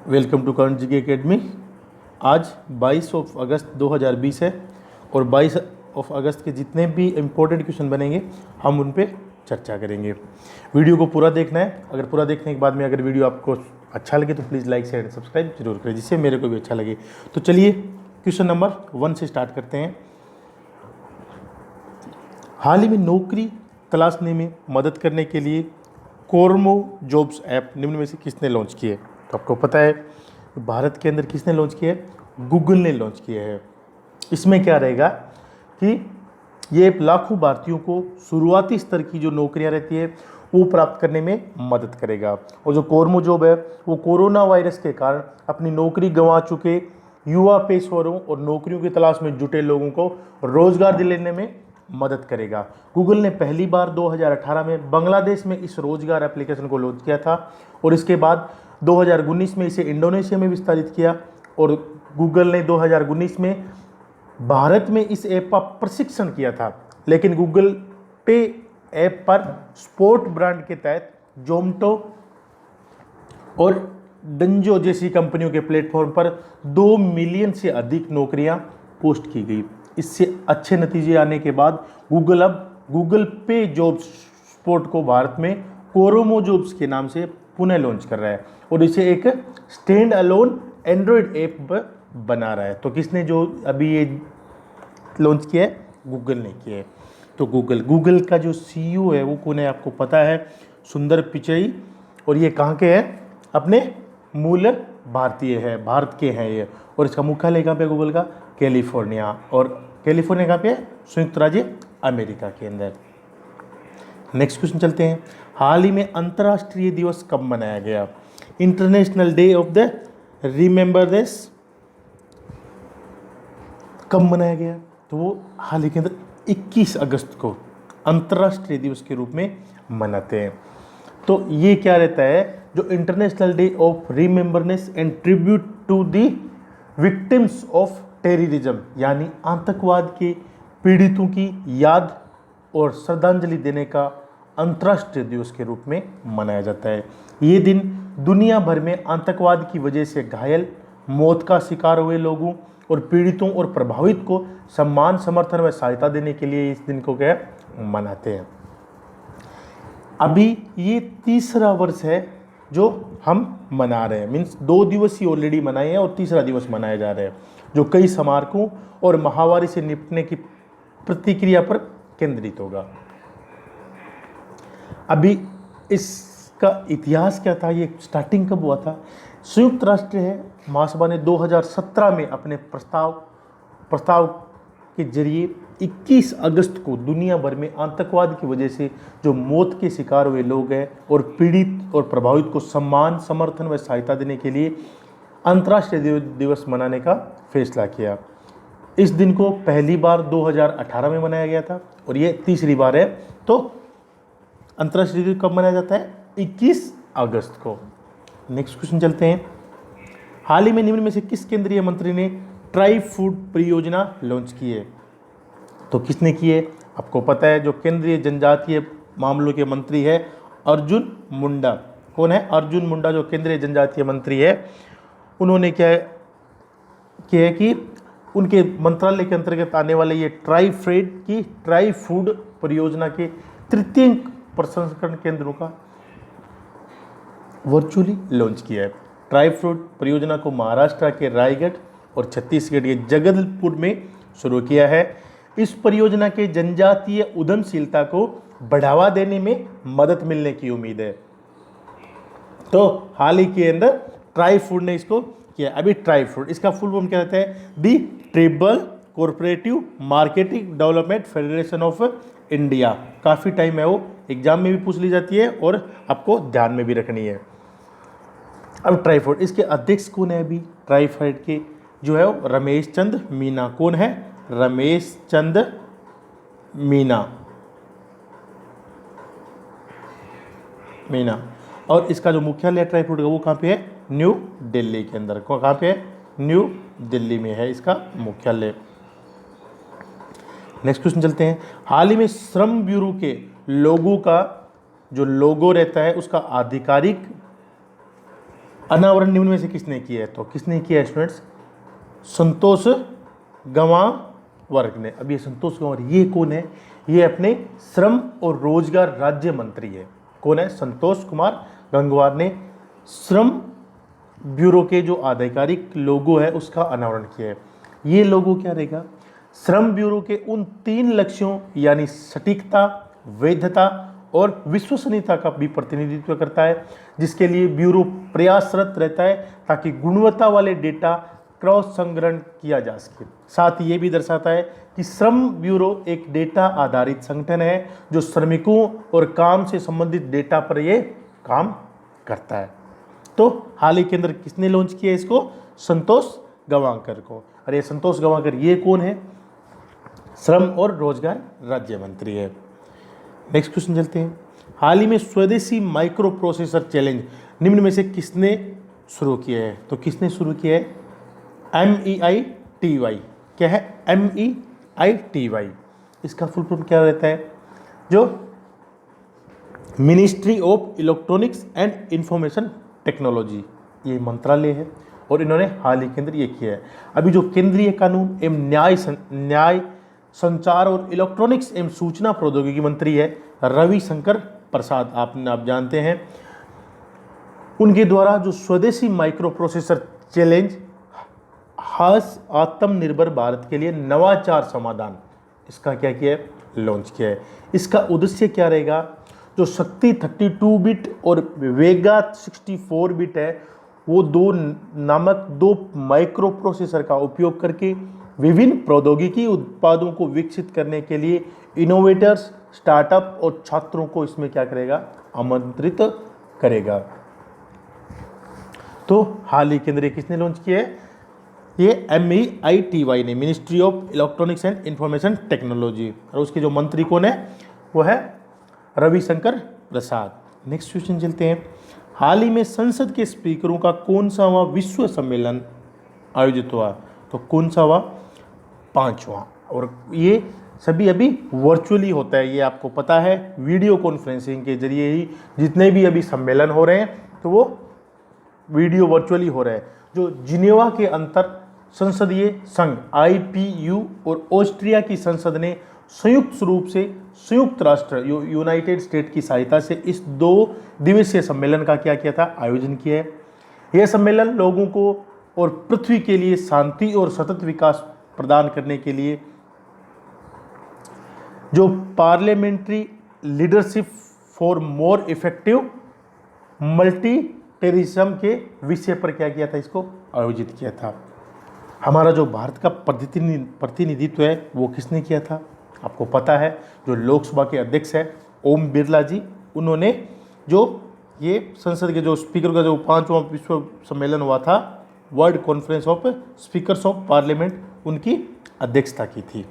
Welcome to current GK academy. आज 22 अगस्त 2020 है और 22 अगस्त के जितने भी इम्पोर्टेंट क्वेश्चन बनेंगे हम उन पे चर्चा करेंगे। वीडियो को पूरा देखना है। अगर पूरा देखने के बाद में अगर वीडियो आपको अच्छा लगे तो प्लीज़ लाइक शेयर सब्सक्राइब जरूर करें, जिससे मेरे को भी अच्छा लगे। तो चलिए क्वेश्चन नंबर 1 से स्टार्ट करते हैं। हाल ही में नौकरी तलाशने में मदद करने के लिए कोरमो जॉब्स ऐप निम्न में से किसने लॉन्च किए? तो आपको पता है भारत के अंदर किसने लॉन्च किया है? गूगल ने लॉन्च किया है। इसमें क्या रहेगा कि ये लाखों भारतीयों को शुरुआती स्तर की जो नौकरियां रहती है वो प्राप्त करने में मदद करेगा। और जो कोरमो जॉब है वो कोरोना वायरस के कारण अपनी नौकरी गंवा चुके युवा पेशेवरों और नौकरियों की तलाश में जुटे लोगों को रोजगार दिलाने में मदद करेगा। गूगल ने पहली बार 2018 में बांग्लादेश में इस रोजगार एप्लीकेशन को लॉन्च किया था और इसके बाद 2019 में इसे इंडोनेशिया में विस्तारित किया और गूगल ने 2019 में भारत में इस ऐप का प्रशिक्षण किया था। लेकिन गूगल पे ऐप पर स्पोर्ट ब्रांड के तहत जोमेटो और डंजो जैसी कंपनियों के प्लेटफॉर्म पर 2 मिलियन से अधिक नौकरियां पोस्ट की गई। इससे अच्छे नतीजे आने के बाद गूगल अब गूगल पे जॉब्स स्पोर्ट को भारत में कोरोमो जॉब्स के नाम से पुनः लॉन्च कर रहा है और इसे एक स्टैंड अलोन एंड्रॉयड ऐप बना रहा है। तो किसने जो अभी ये लॉन्च किया है? गूगल ने किया है। तो गूगल का जो सीईओ है वो कौन है? आपको पता है, सुंदर पिचई। और ये कहाँ के हैं? अपने मूल भारतीय है, भारत के हैं ये। और इसका मुख्यालय कहाँ पे? गूगल का कैलिफोर्निया। और कैलिफोर्निया कहाँ पे है? संयुक्त राज्य अमेरिका के अंदर। नेक्स्ट क्वेश्चन चलते हैं। हाल ही में अंतर्राष्ट्रीय दिवस कब मनाया गया? International day of the remembrance कब मनाया गया? तो वो हाल ही के अंदर 21 अगस्त को अंतर्राष्ट्रीय दिवस के रूप में मनाते हैं। तो ये क्या रहता है? जो international day of remembrance and tribute to the victims of terrorism, यानी आतंकवाद के पीड़ितों की याद और श्रद्धांजलि देने का अंतर्राष्ट्रीय दिवस के रूप में मनाया जाता है। ये दिन दुनिया भर में आतंकवाद की वजह से घायल, मौत का शिकार हुए लोगों और पीड़ितों और प्रभावित को सम्मान, समर्थन व सहायता देने के लिए इस दिन को क्या मनाते हैं। अभी ये तीसरा वर्ष है जो हम मना रहे हैं। मीन्स 2 दिवस ही ऑलरेडी मनाए हैं और तीसरा दिवस मनाया जा रहा है, जो कई स्मारकों और महामारी से निपटने की प्रतिक्रिया पर केंद्रित होगा। अभी इसका इतिहास क्या था? ये स्टार्टिंग कब हुआ था? संयुक्त राष्ट्र है महासभा ने 2017 में अपने प्रस्ताव के जरिए 21 अगस्त को दुनिया भर में आतंकवाद की वजह से जो मौत के शिकार हुए लोग हैं और पीड़ित और प्रभावित को सम्मान, समर्थन व सहायता देने के लिए अंतर्राष्ट्रीय दिवस मनाने का फैसला किया। इस दिन को पहली बार 2018 में मनाया गया था और ये तीसरी बार है। तो अंतर्राष्ट्रीय दिवस कब मनाया जाता है? 21 अगस्त को। नेक्स्ट क्वेश्चन चलते हैं। हाल ही में निम्न में से किस केंद्रीय मंत्री ने ट्राई फूड परियोजना लॉन्च की है? तो किसने की है? आपको पता है, जो केंद्रीय जनजातीय मामलों के मंत्री है अर्जुन मुंडा। कौन है? अर्जुन मुंडा, जो केंद्रीय जनजातीय मंत्री है। उन्होंने क्या किया है कि उनके मंत्रालय के अंतर्गत आने वाले ये ट्राई फूड परियोजना के तृतीय प्रसंस्करण केंद्रों का वर्चुअली लॉन्च किया है। ट्राई फूड परियोजना को महाराष्ट्र के रायगढ़ और छत्तीसगढ़ के जगदलपुर में शुरू किया है। इस परियोजना के जनजातीय उद्यमशीलता को बढ़ावा देने में मदद मिलने की उम्मीद है। तो हाल ही के अंदर ट्राई फूड ने इसको किया। अभी ट्राई फूड, इसका फुल फॉर्म क्या रहता है? The tribal cooperative marketing development federation of India. काफ़ी टाइम है, वो एग्जाम में भी पूछ ली जाती है और आपको ध्यान में भी रखनी है। अब ट्राई फूड, इसके अध्यक्ष कौन है? अभी ट्राई फूड के जो है वो रमेश चंद मीना। कौन है? रमेश चंद मीना। और इसका जो मुख्यालय ट्राई फूड का वो कहाँ पे है? न्यू दिल्ली के अंदर। कहाँ पे है? न्यू दिल्ली में है इसका मुख्यालय। नेक्स्ट क्वेश्चन चलते हैं। हाल ही में श्रम ब्यूरो के लोगों का जो लोगो रहता है उसका आधिकारिक अनावरण निम्न में से किसने किया है? तो किसने किया है स्टूडेंट्स? संतोष गंगवार ने। अब ये संतोष गंगवार ये कौन है? ये अपने श्रम और रोजगार राज्य मंत्री है। कौन है? संतोष कुमार गंगवार ने श्रम ब्यूरो के जो आधिकारिक लोगो है उसका अनावरण किया है। ये लोगो क्या रहेगा? श्रम ब्यूरो के उन 3 लक्ष्यों यानी सटीकता, वैधता और विश्वसनीयता का भी प्रतिनिधित्व करता है, जिसके लिए ब्यूरो प्रयासरत रहता है ताकि गुणवत्ता वाले डेटा क्रॉस संग्रहण किया जा सके। साथ ही ये भी दर्शाता है कि श्रम ब्यूरो एक डेटा आधारित संगठन है जो श्रमिकों और काम से संबंधित डेटा पर ये काम करता है। तो हाल ही के अंदर किसने लॉन्च किया इसको? संतोष गंगवार को। अरे संतोष गंगवार ये कौन है? श्रम और रोजगार राज्य मंत्री है। नेक्स्ट क्वेश्चन चलते हैं। हाल ही में स्वदेशी माइक्रो प्रोसेसर चैलेंज निम्न में से किसने शुरू किया है? तो किसने शुरू किया है? MEITY। क्या है MEITY? इसका फुल फॉर्म क्या रहता है? जो ministry of electronics and information technology, ये मंत्रालय है और इन्होंने हाल ही के अंदर ये किया है। अभी जो केंद्रीय कानून एवं न्याय संचार और इलेक्ट्रॉनिक्स एवं सूचना प्रौद्योगिकी मंत्री है रविशंकर प्रसाद, आप जानते हैं, उनके द्वारा जो स्वदेशी माइक्रो प्रोसेसर चैलेंज खास आत्मनिर्भर भारत के लिए नवाचार समाधान, इसका क्या किया है? लॉन्च किया है। इसका उद्देश्य क्या रहेगा? जो शक्ति 32 बिट और वेगा 64 बिट है, वो दो माइक्रो प्रोसेसर का उपयोग करके विभिन्न प्रौद्योगिकी उत्पादों को विकसित करने के लिए इनोवेटर्स, स्टार्टअप और छात्रों को इसमें क्या करेगा? आमंत्रित करेगा। तो हाल ही के अंदर किसने लॉन्च किया है? ये MEITY ने, ministry of electronics and information technology, और उसके जो मंत्री कौन है? वो है रविशंकर प्रसाद। नेक्स्ट क्वेश्चन चलते हैं। हाल ही में संसद के स्पीकरों का कौन सा विश्व सम्मेलन आयोजित हुआ? तो कौन सा हुआ? 5वां। और ये सभी अभी वर्चुअली होता है, ये आपको पता है। वीडियो कॉन्फ्रेंसिंग के जरिए ही जितने भी अभी सम्मेलन हो रहे हैं तो वो वीडियो वर्चुअली हो रहे हैं। जो जिनेवा के अंतर संसदीय संघ IPU और ऑस्ट्रिया की संसद ने संयुक्त रूप से संयुक्त राष्ट्र यूनाइटेड स्टेट की सहायता से इस 2 दिवसीय सम्मेलन का क्या किया था? आयोजन किया है। यह सम्मेलन लोगों को और पृथ्वी के लिए शांति और सतत विकास प्रदान करने के लिए जो parliamentary leadership for more effective multilateralism के विषय पर क्या किया था? इसको आयोजित किया था। हमारा जो भारत का प्रतिनिधित्व है वो किसने किया था? आपको पता है, जो लोकसभा के अध्यक्ष है ओम बिरला जी, उन्होंने जो ये संसद के जो स्पीकर का जो 5वां विश्व सम्मेलन हुआ था, world conference of speakers of parliament, उनकी अध्यक्षता की थी।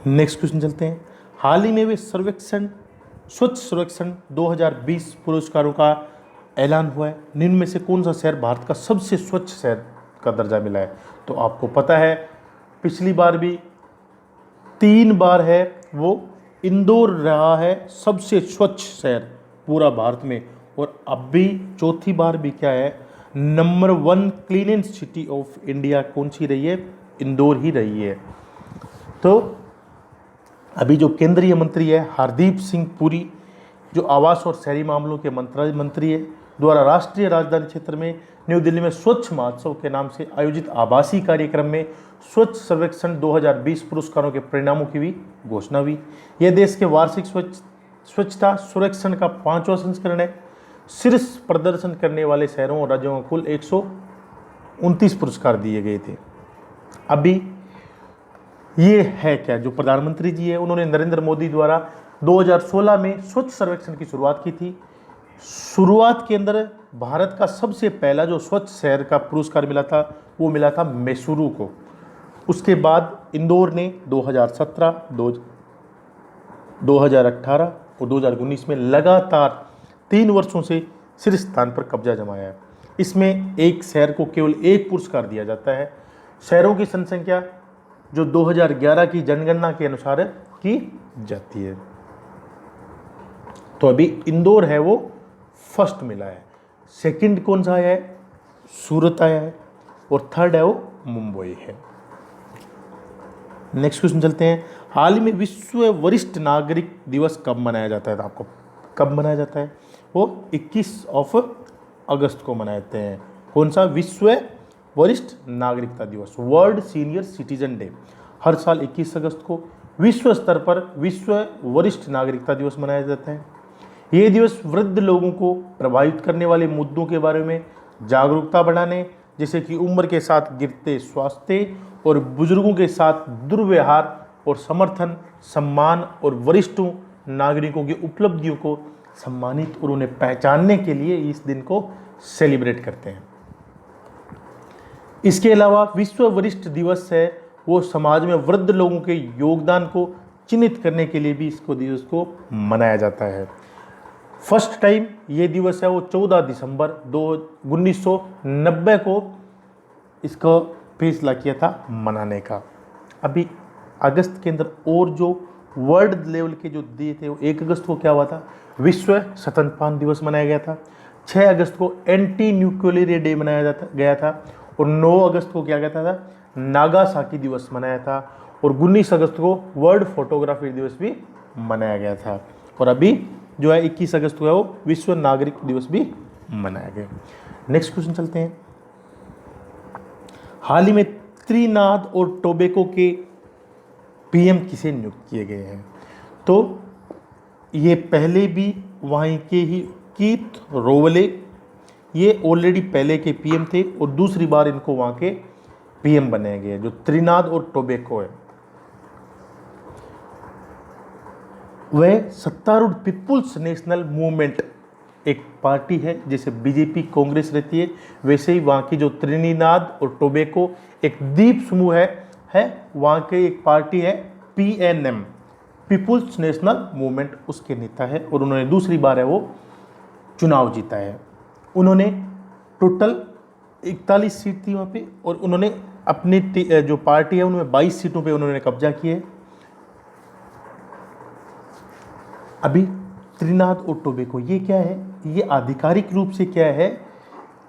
नेक्स्ट क्वेश्चन चलते हैं। हाल ही में वे स्वच्छ सर्वेक्षण 2020 पुरस्कारों का ऐलान हुआ है। निम्न में से कौन सा शहर भारत का सबसे स्वच्छ शहर का दर्जा मिला है? तो आपको पता है, पिछली बार भी 3 बार है वो इंदौर रहा है सबसे स्वच्छ शहर पूरा भारत में, और अब भी 4थी बार भी क्या है? Number 1 cleanest city of India कौन सी रही है? इंदौर ही रही है। तो अभी जो केंद्रीय मंत्री है हरदीप सिंह पुरी, जो आवास और शहरी मामलों के मंत्री है, द्वारा राष्ट्रीय राजधानी क्षेत्र में न्यू दिल्ली में स्वच्छ महोत्सव के नाम से आयोजित आभासी कार्यक्रम में स्वच्छ सर्वेक्षण 2020 पुरस्कारों के परिणामों की भी घोषणा हुई। यह देश के वार्षिक स्वच्छता सर्वेक्षण का 5वां संस्करण है। शीर्ष प्रदर्शन करने वाले शहरों और राज्यों को कुल 129 पुरस्कार दिए गए थे। अभी ये है क्या? जो प्रधानमंत्री जी है उन्होंने नरेंद्र मोदी द्वारा 2016 में स्वच्छ सर्वेक्षण की शुरुआत की थी। शुरुआत के अंदर भारत का सबसे पहला जो स्वच्छ शहर का पुरस्कार मिला था वो मिला था मैसूरू को। उसके बाद इंदौर ने 2017, 2018 और 2019 में लगातार 3 वर्षों से शीर्ष स्थान पर कब्जा जमाया है। इसमें एक शहर को केवल 1 पुरस्कार दिया जाता है। शहरों की जनसंख्या जो 2011 की जनगणना के अनुसार की जाती है। तो अभी इंदौर है वो फर्स्ट मिला है। सेकंड कौन सा आया है? सूरत आया है। और थर्ड है वो मुंबई है। नेक्स्ट क्वेश्चन चलते हैं। हाल ही में विश्व वरिष्ठ नागरिक दिवस कब मनाया जाता है? तो आपको कब मनाया जाता है? वो 21 अगस्त को मनाते हैं। कौन सा? विश्व वरिष्ठ नागरिकता दिवस, वर्ल्ड सीनियर सिटीजन डे। हर साल 21 अगस्त को विश्व स्तर पर विश्व वरिष्ठ नागरिकता दिवस मनाया जाता है। ये दिवस वृद्ध लोगों को प्रभावित करने वाले मुद्दों के बारे में जागरूकता बढ़ाने, जैसे कि उम्र के साथ गिरते स्वास्थ्य और बुजुर्गों के साथ दुर्व्यवहार और समर्थन, सम्मान और वरिष्ठ नागरिकों की उपलब्धियों को सम्मानित और उन्हें पहचानने के लिए इस दिन को सेलिब्रेट करते हैं। इसके अलावा विश्व वरिष्ठ दिवस है वो समाज में वृद्ध लोगों के योगदान को चिन्हित करने के लिए भी इसको दिवस को मनाया जाता है। फर्स्ट टाइम ये दिवस है वो 14 दिसंबर 1990 को इसको फैसला किया था मनाने का। अभी अगस्त के अंदर और जो वर्ल्ड लेवल के जो दिए थे वो 1 अगस्त को क्या हुआ था? विश्व स्तनपान दिवस मनाया गया था। 6 अगस्त को एंटी न्यूक्लियर डे मनाया गया था। और 9 अगस्त को क्या कहता था? नागासाकी दिवस मनाया था। और 19 अगस्त को वर्ल्ड फोटोग्राफी दिवस भी मनाया गया था। और अभी जो है 21 अगस्त को है वो विश्व नागरिक दिवस भी मनाया गया। नेक्स्ट क्वेश्चन चलते हैं। हाल ही में त्रिनाद और टोबैको के पीएम किसे नियुक्त किए गए हैं? तो ये पहले भी वहीं के ही कीथ रोवले, ये ऑलरेडी पहले के पीएम थे और दूसरी बार इनको वहाँ के पीएम बनाए गए। जो त्रिनाद और टोबैको है वह सत्तारूढ़ पीपुल्स नेशनल मूवमेंट एक पार्टी है, जैसे बीजेपी कांग्रेस रहती है वैसे ही वहाँ की जो त्रिनिदाद और टोबैको एक द्वीप समूह है वहाँ के एक पार्टी है पीएनएम, पीपुल्स नेशनल मूवमेंट, उसके नेता है। और उन्होंने दूसरी बार है वो चुनाव जीता है। उन्होंने टोटल 41 सीट थी वहाँ पे और उन्होंने अपनी जो पार्टी है उनमें 22 सीटों पे उन्होंने कब्जा किया है। अभी त्रिनाद और टोबैको ये क्या है? ये आधिकारिक रूप से क्या है?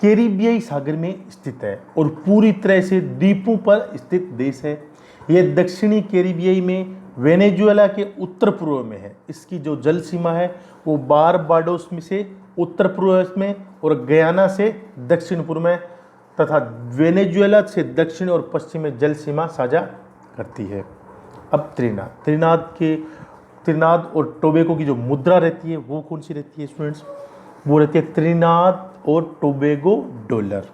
कैरिबियाई सागर में स्थित है और पूरी तरह से द्वीपों पर स्थित देश है। यह दक्षिणी कैरिबियाई में वेनेजुएला के उत्तर पूर्व में है। इसकी जो जल सीमा है वो बारबाडोस में से उत्तर पूर्व में और गयाना से दक्षिण पूर्व में तथा वेनेजुएला से दक्षिण और पश्चिम में जल सीमा साझा करती है। अब त्रिनाद और टोबैको की जो मुद्रा रहती है वो कौन सी रहती है स्टूडेंट्स? वो रहती है त्रिनाद और टोबैगो डॉलर।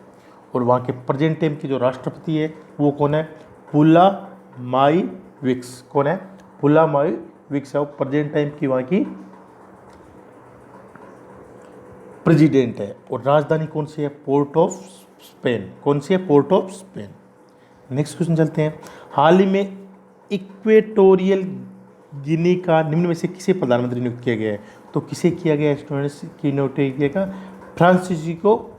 और वहाँ के प्रेजेंट टाइम की जो राष्ट्रपति है वो कौन है? पुलामाईविक्स। कौन है? पुलामाईविक्स है वो प्रेजेंट टाइम की वहाँ की प्रेसिडेंट है। और राजधानी कौन सी है? Port of Spain. कौन सी है? Port of Spain. Next question चलते हैं। हाल ही में इक्वेटोरियल गिनी का निम्न में से किसे प्रधानमंत्री नियुक्त किया गया है? तो किसे किया गया स्टूडेंट्स की नोट किया? फ्रांसिस्को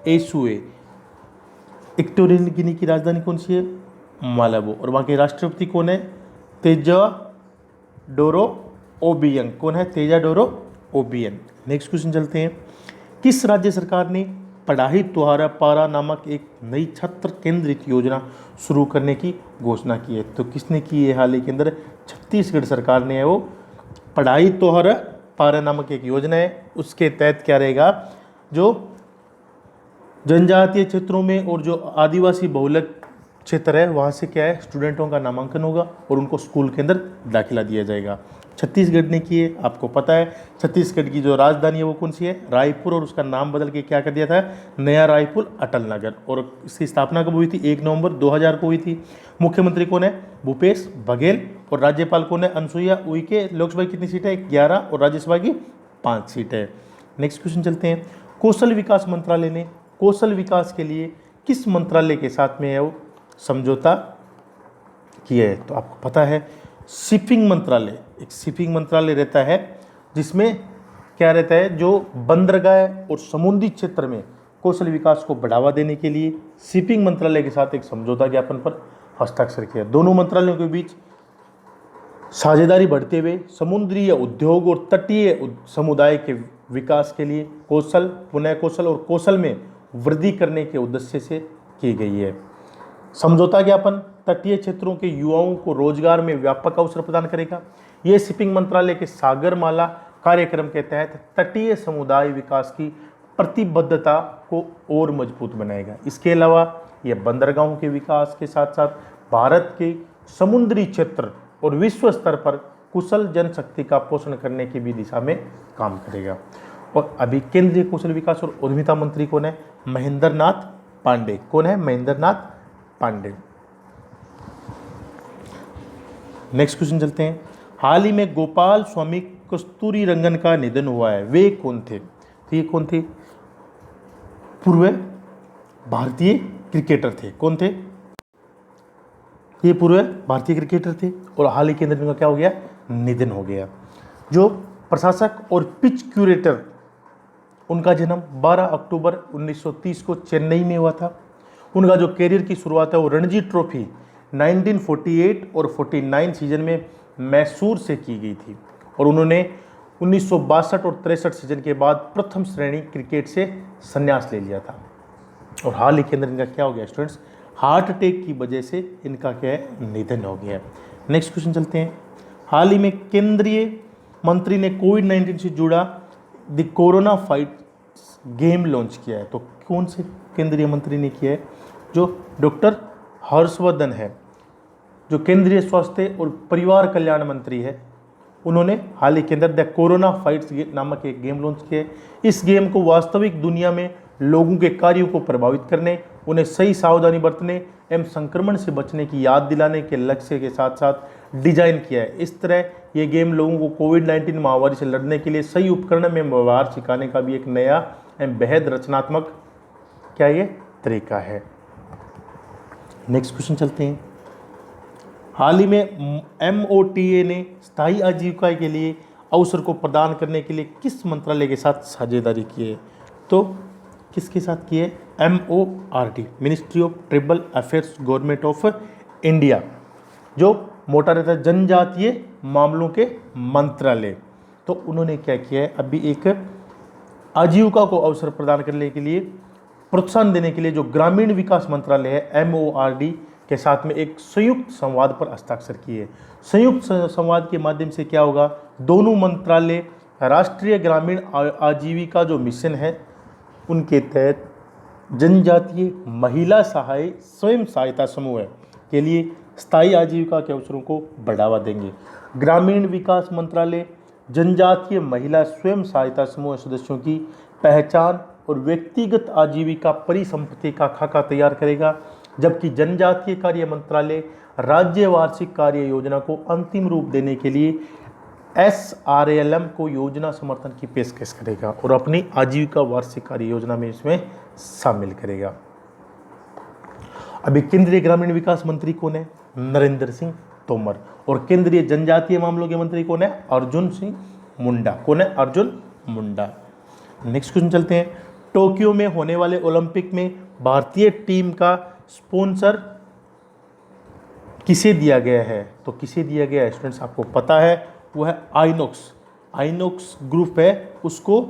एसुए। इक्वेटोरियल गिनी की राजधानी कौन सी है? मालाबो। और वहाँ के राष्ट्रपति कौन है? तेजाडोरो ओबियन। कौन है? तेजाडोरो ओबियन। नेक्स्ट क्वेश्चन चलते हैं। किस राज्य सरकार ने पढ़ाई तुहारा पारा नामक एक नई छात्र केंद्रित योजना शुरू करने की घोषणा की है? तो किसने की है? हाल ही के अंदर छत्तीसगढ़ सरकार ने है वो पढ़ाई तुहारा पारा नामक एक योजना है। उसके तहत क्या रहेगा? जो जनजातीय क्षेत्रों में और जो आदिवासी बहुलक क्षेत्र है वहाँ से क्या है? स्टूडेंटों का नामांकन होगा और उनको स्कूल के अंदर दाखिला दिया जाएगा। छत्तीसगढ़ ने की है, आपको पता है। छत्तीसगढ़ की जो राजधानी है वो कौन सी है? रायपुर। और उसका नाम बदल के क्या कर दिया था? नया रायपुर अटल नगर। और इसकी स्थापना कब हुई थी? 1 नवंबर 2000 को हुई थी। मुख्यमंत्री कौन है? भूपेश बघेल। और राज्यपाल कौन है? अनुसुईया उइके। लोकसभा की कितनी सीट है? 11। और राज्यसभा की 5 सीट है। नेक्स्ट क्वेश्चन चलते हैं। कौशल विकास मंत्रालय ने कौशल विकास के लिए किस मंत्रालय के साथ में है वो समझौता किया है? तो आपको पता है शिपिंग मंत्रालय। एक शिपिंग मंत्रालय रहता है जिसमें क्या रहता है? जो बंदरगाह और समुद्री क्षेत्र में कौशल विकास को बढ़ावा देने के लिए शिपिंग मंत्रालय के साथ एक समझौता ज्ञापन पर हस्ताक्षर किया। दोनों मंत्रालयों के बीच साझेदारी बढ़ते हुए समुद्री उद्योग और तटीय समुदाय के विकास के लिए कौशल, पुनः कौशल और कौशल में वृद्धि करने के उद्देश्य से की गई है। समझौता ज्ञापन तटीय क्षेत्रों के युवाओं को रोजगार में व्यापक अवसर प्रदान करेगा। ये शिपिंग मंत्रालय के सागरमाला कार्यक्रम के तहत तटीय समुदाय विकास की प्रतिबद्धता को और मजबूत बनाएगा। इसके अलावा यह बंदरगाहों के विकास के साथ साथ भारत के समुद्री क्षेत्र और विश्व स्तर पर कुशल जनशक्ति का पोषण करने की भी दिशा में काम करेगा। और अभी केंद्रीय कौशल विकास और उद्यमिता मंत्री कौन है? महेंद्र नाथ पांडे। कौन है? महेंद्र नाथ पांडे। नेक्स्ट क्वेश्चन चलते हैं। हाल ही में गोपाल स्वामी कस्तूरी रंगन का निधन हुआ है, वे कौन थे? तो ये कौन थे? पूर्व भारतीय क्रिकेटर थे। कौन थे? ये पूर्व भारतीय क्रिकेटर थे और हाल ही के अंदर इनका क्या हो गया? निधन हो गया। जो प्रशासक और पिच क्यूरेटर, उनका जन्म 12 अक्टूबर 1930 को चेन्नई में हुआ था। उनका जो करियर की शुरुआत है वो रणजी ट्रॉफी 1948 और 49 सीजन में मैसूर से की गई थी और उन्होंने 1962 और 63 सीजन के बाद प्रथम श्रेणी क्रिकेट से संन्यास ले लिया था। और हाल ही के अंदर इनका क्या हो गया स्टूडेंट्स? हार्ट अटैक की वजह से इनका क्या है? निधन हो गया। नेक्स्ट क्वेश्चन चलते हैं। हाल ही में केंद्रीय मंत्री ने कोविड-19 से जुड़ा the corona fight game launch किया है। तो कौन से केंद्रीय मंत्री ने किया है? जो डॉक्टर हर्षवर्धन है, जो केंद्रीय स्वास्थ्य और परिवार कल्याण मंत्री है, उन्होंने हाल ही के अंदर द कोरोना फाइट्स नामक एक गेम लॉन्च किया है। इस गेम को वास्तविक दुनिया में लोगों के कार्यों को प्रभावित करने, उन्हें सही सावधानी बरतने एवं संक्रमण से बचने की याद दिलाने के लक्ष्य के साथ साथ डिजाइन किया है। इस तरह ये गेम लोगों को कोविड-19 महामारी से लड़ने के लिए सही उपकरण में व्यवहार सिखाने का भी एक नया एवं बेहद रचनात्मक क्या ये तरीका है। नेक्स्ट क्वेश्चन चलते हैं। हाल ही में MOTA ने स्थायी आजीविका के लिए अवसर को प्रदान करने के लिए किस मंत्रालय के साथ साझेदारी की है? तो किसके साथ की है? MORD, ministry of tribal affairs, government of India, जो मोटा रहता है जनजातीय मामलों के मंत्रालय। तो उन्होंने क्या किया है? अभी एक आजीविका को अवसर प्रदान करने के लिए, प्रोत्साहन देने के लिए जो ग्रामीण विकास मंत्रालय है MORD के साथ में एक संयुक्त संवाद पर हस्ताक्षर किए। संयुक्त संवाद के माध्यम से क्या होगा? दोनों मंत्रालय राष्ट्रीय ग्रामीण आजीविका जो मिशन है उनके तहत जनजातीय महिला सहाय स्वयं सहायता समूह के लिए स्थायी आजीविका के अवसरों को बढ़ावा देंगे। ग्रामीण विकास मंत्रालय जनजातीय महिला स्वयं सहायता समूह सदस्यों की पहचान और व्यक्तिगत आजीविका परिसंपत्ति का खाका तैयार करेगा, जबकि जनजातीय कार्य मंत्रालय राज्य वार्षिक कार्य योजना को अंतिम रूप देने के लिए SRLM को योजना समर्थन की पेशकश करेगा और अपनी आजीविका वार्षिक कार्य योजना में इसमें शामिल करेगा। अभी केंद्रीय ग्रामीण विकास मंत्री कौन है? नरेंद्र सिंह तोमर। और केंद्रीय जनजातीय मामलों के मंत्री कौन है? अर्जुन सिंह मुंडा। कौन है? अर्जुन मुंडा। नेक्स्ट क्वेश्चन चलते हैं। टोक्यो में होने वाले ओलंपिक में भारतीय टीम का स्पॉन्सर किसे दिया गया है? तो किसे दिया गया है स्टूडेंट्स? आपको पता है, वो है आइनॉक्स ग्रुप है उसको,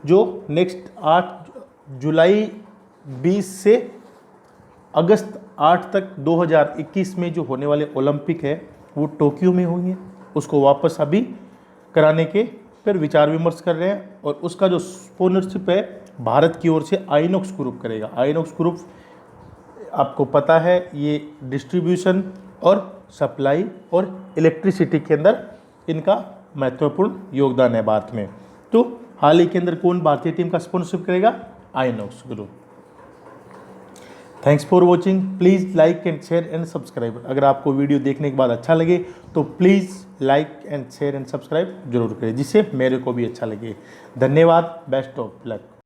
जो नेक्स्ट 8 जुलाई 20 से अगस्त 8 तक 2021 में जो होने वाले ओलंपिक है वो टोक्यो में होंगे, उसको वापस अभी कराने के फिर विचार विमर्श कर रहे हैं। और उसका जो स्पॉन्सरशिप है भारत की ओर से आइनॉक्स ग्रुप करेगा। आइनॉक्स ग्रुप आपको पता है ये डिस्ट्रीब्यूशन और सप्लाई और इलेक्ट्रिसिटी के अंदर इनका महत्वपूर्ण योगदान है भारत में। तो हाल ही के अंदर कौन भारतीय टीम का स्पॉन्सरशिप करेगा? INOX group. Thanks for watching. Please like and share and subscribe. अगर आपको वीडियो देखने के बाद अच्छा लगे तो please like and share and subscribe जरूर करें, जिससे मेरे को भी अच्छा लगे। धन्यवाद। Best of luck.